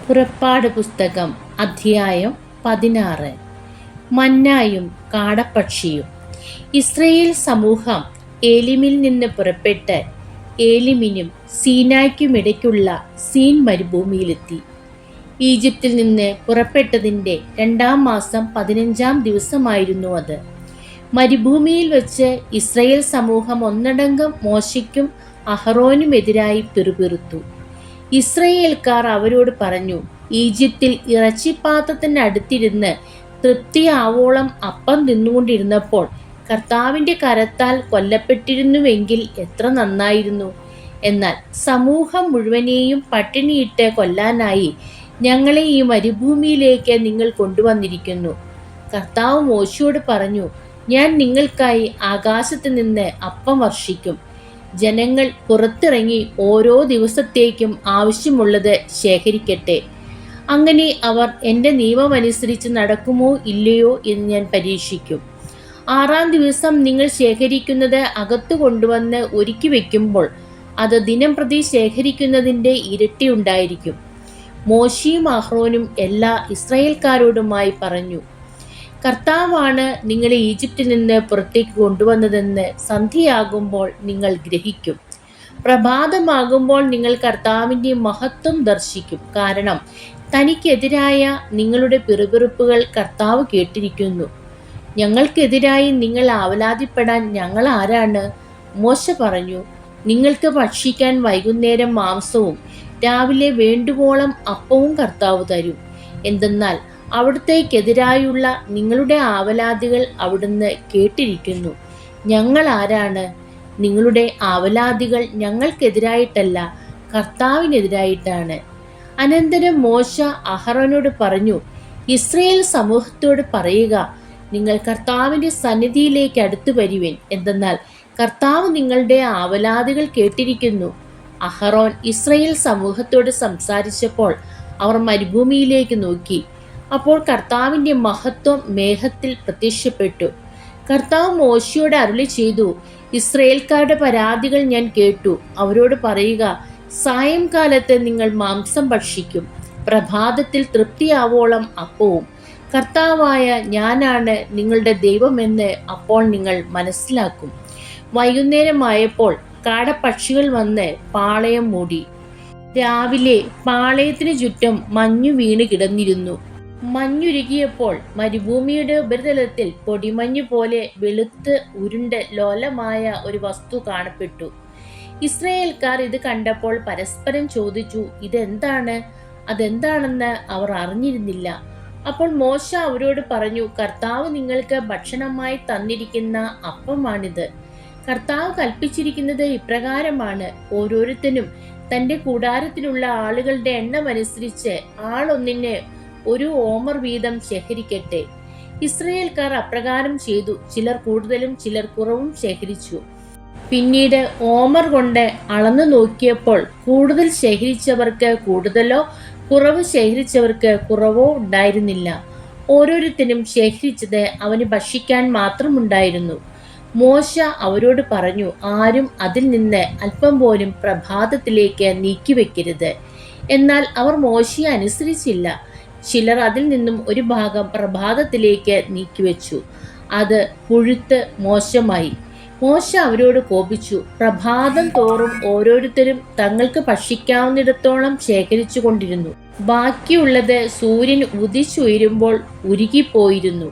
പുറപ്പാട് പുസ്തകം അധ്യായം 16. മന്നായും കാടപ്പക്ഷിയും. ഇസ്രായേൽ സമൂഹം ഏലിമിൽ നിന്ന് പുറപ്പെട്ട് ഏലിമിനും സീനായ്ക്കുമിടയ്ക്കുള്ള സീൻ മരുഭൂമിയിലെത്തി. ഈജിപ്തിൽ നിന്ന് പുറപ്പെട്ടതിൻ്റെ 2-ാം മാസം 15-ാം ദിവസമായിരുന്നു അത്. മരുഭൂമിയിൽ വെച്ച് ഇസ്രായേൽ സമൂഹം ഒന്നടങ്കം മോശയ്ക്കും അഹറോനുമെതിരായി പിറുപിറുത്തു. ഇസ്രായേൽക്കാർ അവരോട് പറഞ്ഞു, ഈജിപ്തിൽ ഇറച്ചിപ്പാത്രത്തിന് അടുത്തിരുന്ന് തൃപ്തിയാവോളം അപ്പം തിന്നുകൊണ്ടിരുന്നപ്പോൾ കർത്താവിൻ്റെ കരത്താൽ കൊല്ലപ്പെട്ടിരുന്നുവെങ്കിൽ എത്ര നന്നായിരുന്നു. എന്നാൽ സമൂഹം മുഴുവനെയും പട്ടിണിയിട്ട് കൊല്ലാനായി ഞങ്ങളെ ഈ മരുഭൂമിയിലേക്ക് നിങ്ങൾ കൊണ്ടുവന്നിരിക്കുന്നു. കർത്താവ് മോശയോട് പറഞ്ഞു, ഞാൻ നിങ്ങൾക്കായി ആകാശത്ത് നിന്ന് അപ്പം വർഷിക്കും. ജനങ്ങൾ പുറത്തിറങ്ങി ഓരോ ദിവസത്തേക്കും ആവശ്യമുള്ളത് ശേഖരിക്കട്ടെ. അങ്ങനെ അവർ എൻ്റെ നിയമമനുസരിച്ച് നടക്കുമോ ഇല്ലയോ എന്ന് ഞാൻ പരീക്ഷിക്കും. 6-ാം ദിവസം നിങ്ങൾ ശേഖരിക്കുന്നത് അകത്തു കൊണ്ടുവന്ന് ഒരുക്കി വയ്ക്കുമ്പോൾ അത് ദിനം പ്രതി ശേഖരിക്കുന്നതിൻ്റെ ഇരട്ടി ഉണ്ടായിരിക്കും. മോശയും അഹ്റോനും എല്ലാ ഇസ്രായേൽക്കാരോടുമായി പറഞ്ഞു, കർത്താവാണ് നിങ്ങളെ ഈജിപ്തിൽ നിന്ന് പുറത്തേക്ക് കൊണ്ടുവന്നതെന്ന് സന്ധ്യയാകുമ്പോൾ നിങ്ങൾ ഗ്രഹിക്കും. പ്രഭാതമാകുമ്പോൾ നിങ്ങൾ കർത്താവിൻ്റെ മഹത്വം ദർശിക്കും. കാരണം തനിക്കെതിരായ നിങ്ങളുടെ പിറുപിറുപ്പുകൾ കർത്താവ് കേട്ടിരിക്കുന്നു. ഞങ്ങൾക്കെതിരായി നിങ്ങൾ ആവലാതിപ്പെടാൻ ഞങ്ങൾ ആരാണ്? മോശ പറഞ്ഞു, നിങ്ങൾക്ക് ഭക്ഷിക്കാൻ വൈകുന്നേരം മാംസവും രാവിലെ വേണ്ടുവോളം അപ്പവും കർത്താവ് തരും. എന്തെന്നാൽ അവിടുത്തേക്കെതിരായുള്ള നിങ്ങളുടെ ആവലാതികൾ അവിടുന്ന് കേട്ടിരിക്കുന്നു. ഞങ്ങൾ ആരാണ്? നിങ്ങളുടെ ആവലാതികൾ ഞങ്ങൾക്കെതിരായിട്ടല്ല, കർത്താവിനെതിരായിട്ടാണ്. അനന്തരം മോശ അഹറോനോട് പറഞ്ഞു, ഇസ്രായേൽ സമൂഹത്തോട് പറയുക, നിങ്ങൾ കർത്താവിൻ്റെ സന്നിധിയിലേക്ക് അടുത്തു വരുവിൻ. എന്തെന്നാൽ കർത്താവ് നിങ്ങളുടെ ആവലാതികൾ കേട്ടിരിക്കുന്നു. അഹറോൻ ഇസ്രായേൽ സമൂഹത്തോട് സംസാരിച്ചപ്പോൾ അവർ മരുഭൂമിയിലേക്ക് നോക്കി. അപ്പോൾ കർത്താവിൻ്റെ മഹത്വം മേഘത്തിൽ പ്രത്യക്ഷപ്പെട്ടു. കർത്താവ് മോശയോട് അരുളി ചെയ്തു, ഇസ്രായേൽക്കാരുടെ പരാതികൾ ഞാൻ കേട്ടു. അവരോട് പറയുക, സായംകാലത്ത് നിങ്ങൾ മാംസം ഭക്ഷിക്കും, പ്രഭാതത്തിൽ തൃപ്തിയാവോളം അപ്പവും. കർത്താവായ ഞാനാണ് നിങ്ങളുടെ ദൈവമെന്ന് അപ്പോൾ നിങ്ങൾ മനസ്സിലാക്കും. വൈകുന്നേരമായപ്പോൾ കാടപ്പക്ഷികൾ വന്ന് പാളയം മൂടി. രാവിലെ പാളയത്തിനു ചുറ്റും മഞ്ഞു വീണ് കിടന്നിരുന്നു. മഞ്ഞുരുകിയപ്പോൾ മരുഭൂമിയുടെ ഉപരിതലത്തിൽ പൊടിമഞ്ഞു പോലെ വെളുത്ത് ഉരുണ്ട് ലോലമായ ഒരു വസ്തു കാണപ്പെട്ടു. ഇസ്രായേൽക്കാർ ഇത് കണ്ടപ്പോൾ പരസ്പരം ചോദിച്ചു, ഇതെന്താണ്? അതെന്താണെന്ന് അവർ അറിഞ്ഞിരുന്നില്ല. അപ്പോൾ മോശ അവരോട് പറഞ്ഞു, കർത്താവ് നിങ്ങൾക്ക് ഭക്ഷണമായി തന്നിരിക്കുന്ന അപ്പമാണിത്. കർത്താവ് കൽപ്പിച്ചിരിക്കുന്നത് ഇപ്രകാരമാണ്, ഓരോരുത്തരും തൻ്റെ കൂടാരത്തിലുള്ള ആളുകളുടെ എണ്ണമനുസരിച്ച് ആളൊന്നിന് 1 ഓമർ വീതം ശേഖരിക്കട്ടെ. ഇസ്രായേൽക്കാർ അപ്രകാരം ചെയ്തു. ചിലർ കൂടുതലും ചിലർ കുറവും ശേഖരിച്ചു. പിന്നീട് ഓമർ കൊണ്ട് അളന്നു നോക്കിയപ്പോൾ കൂടുതൽ ശേഖരിച്ചവർക്ക് കൂടുതലോ കുറവ് ശേഖരിച്ചവർക്ക് കുറവോ ഉണ്ടായിരുന്നില്ല. ഓരോരുത്തരും ശേഖരിച്ചത് അവന് ഭക്ഷിക്കാൻ മാത്രമുണ്ടായിരുന്നു. മോശ അവരോട് പറഞ്ഞു, ആരും അതിൽ നിന്ന് അല്പം പോലും പ്രഭാതത്തിലേക്ക് നീക്കിവെക്കരുത്. എന്നാൽ അവർ മോശയെ അനുസരിച്ചില്ല. ചിലർ അതിൽ നിന്നും ഒരു ഭാഗം പ്രഭാതത്തിലേക്ക് നീക്കിവെച്ചു. അത് പുഴുത്ത് മോശമായി. മോശ അവരോട് കോപിച്ചു. പ്രഭാതം തോറും ഓരോരുത്തരും തങ്ങൾക്ക് ഭക്ഷിക്കാവുന്നിടത്തോളം ശേഖരിച്ചു കൊണ്ടിരുന്നു. ബാക്കിയുള്ളത് സൂര്യൻ ഉദിച്ചുയരുമ്പോൾ ഉരുകിപ്പോയിരുന്നു.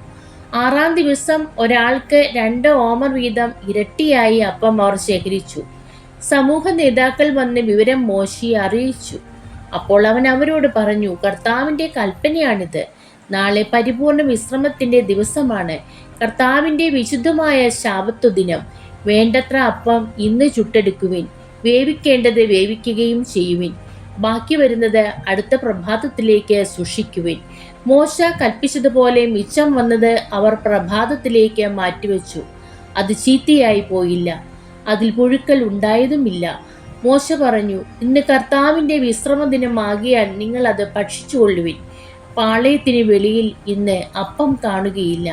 6-ാം ദിവസം ഒരാൾക്ക് 2 ഓമർ വീതം ഇരട്ടിയായി അപ്പം അവർ ശേഖരിച്ചു. സമൂഹ നേതാക്കൾ വന്ന് വിവരം മോശയെ അറിയിച്ചു. അപ്പോൾ അവൻ അവരോട് പറഞ്ഞു, കർത്താവിൻ്റെ കൽപ്പനയാണിത്. നാളെ പരിപൂർണ വിശ്രമത്തിൻ്റെ ദിവസമാണ്, കർത്താവിൻ്റെ വിശുദ്ധമായ ശാബത്ത് ദിനം. വേണ്ടത്ര അപ്പം ഇന്ന് ചുട്ടെടുക്കുവിൻ, വേവിക്കേണ്ടത് വേവിക്കുകയും ചെയ്യുവിൻ, ബാക്കി വരുന്നത് അടുത്ത പ്രഭാതത്തിലേക്ക് സൂക്ഷിക്കുവിൻ. മോശ കൽപ്പിച്ചതുപോലെ മിച്ചം വന്നത് അവർ പ്രഭാതത്തിലേക്ക് മാറ്റിവെച്ചു. അത് ചീത്തയായി പോയില്ല, അതിൽ പുഴുക്കൾ ഉണ്ടായതുമില്ല. മോശ പറഞ്ഞു, ഇന്ന് കർത്താവിൻ്റെ വിശ്രമദിനമാകിയാൽ നിങ്ങൾ അത് ഭക്ഷിച്ചുകൊള്ളുവിൻ. പാളയത്തിന് വെളിയിൽ ഇന്ന് അപ്പം കാണുകയില്ല.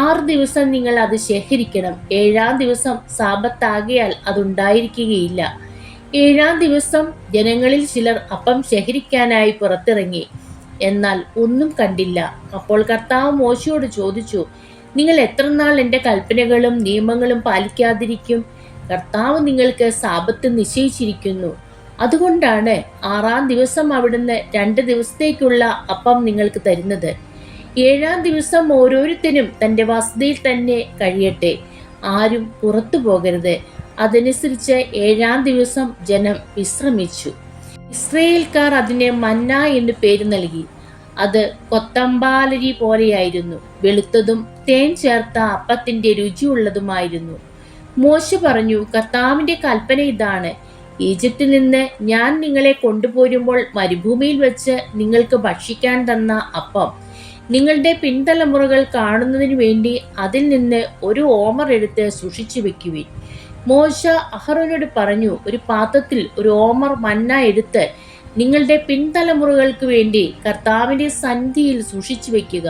6 ദിവസം നിങ്ങൾ അത് ശേഖരിക്കണം. 7-ാം ദിവസം സാബത്താകിയാൽ അതുണ്ടായിരിക്കുകയില്ല. ഏഴാം ദിവസം ജനങ്ങളിൽ ചിലർ അപ്പം ശേഖരിക്കാനായി പുറത്തിറങ്ങി. എന്നാൽ ഒന്നും കണ്ടില്ല. അപ്പോൾ കർത്താവ് മോശയോട് ചോദിച്ചു, നിങ്ങൾ എത്രനാൾ എൻ്റെ കൽപ്പനകളും നിയമങ്ങളും പാലിക്കാതിരിക്കും? കർത്താവ് നിങ്ങൾക്ക് സാബത്ത് നിശ്ചയിച്ചിരിക്കുന്നു. അതുകൊണ്ടാണ് ആറാം ദിവസം അവിടുന്ന് 2 ദിവസത്തേക്കുള്ള അപ്പം നിങ്ങൾക്ക് തരുന്നത്. ഏഴാം ദിവസം ഓരോരുത്തരും തൻ്റെ വസതിയിൽ തന്നെ കഴിയട്ടെ, ആരും പുറത്തു പോകരുത്. അതനുസരിച്ച് ഏഴാം ദിവസം ജനം വിശ്രമിച്ചു. ഇസ്രയേൽക്കാർ അതിന് മന്ന എന്ന് പേര് നൽകി. അത് കൊത്തമ്പാലരി പോലെയായിരുന്നു, വെളുത്തതും തേൻ ചേർത്ത അപ്പത്തിന്റെ രുചിയുള്ളതുമായിരുന്നു. മോശ പറഞ്ഞു, കർത്താവിന്റെ കൽപ്പന ഇതാണ്: ഈജിപ്തിൽ നിന്ന് ഞാൻ നിങ്ങളെ കൊണ്ടുപോരുമ്പോൾ മരുഭൂമിയിൽ വെച്ച് നിങ്ങൾക്ക് ഭക്ഷിക്കാൻ തന്ന അപ്പം നിങ്ങളുടെ പിൻതലമുറകൾ കാണുന്നതിനു വേണ്ടി അതിൽ നിന്ന് ഒരു ഓമർ എടുത്ത് സൂക്ഷിച്ചു വെക്കുവിൻ. മോശ അഹറോനോട് പറഞ്ഞു, ഒരു പാത്രത്തിൽ ഒരു ഓമർ മന്ന എടുത്ത് നിങ്ങളുടെ പിൻതലമുറകൾക്ക് വേണ്ടി കർത്താവിന്റെ സന്നിധിയിൽ സൂക്ഷിച്ചു വെക്കുക.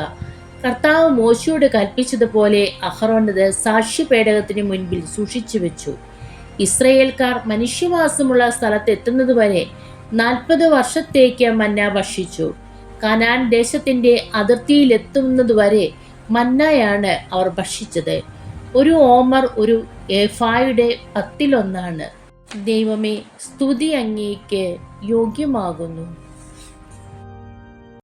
കർത്താവ് മോശയോട് കൽപ്പിച്ചതുപോലെ അഹറോൻ അത് സാക്ഷ്യപേടകത്തിന് മുൻപിൽ സൂക്ഷിച്ചു വെച്ചു. ഇസ്രയേൽക്കാർ മനുഷ്യവാസമുള്ള സ്ഥലത്ത് എത്തുന്നതുവരെ 40 വർഷത്തേക്ക് മന്ന ഭക്ഷിച്ചു. കനാൻ ദേശത്തിന്റെ അതിർത്തിയിലെത്തുന്നതുവരെ മന്നയാണ് അവർ ഭക്ഷിച്ചത്. ഒരു ഓമർ ഒരു ഏഫായുടെ 10 ദൈവമേ, സ്തുതി അങ്ങേക്ക് യോഗ്യമാകുന്നു.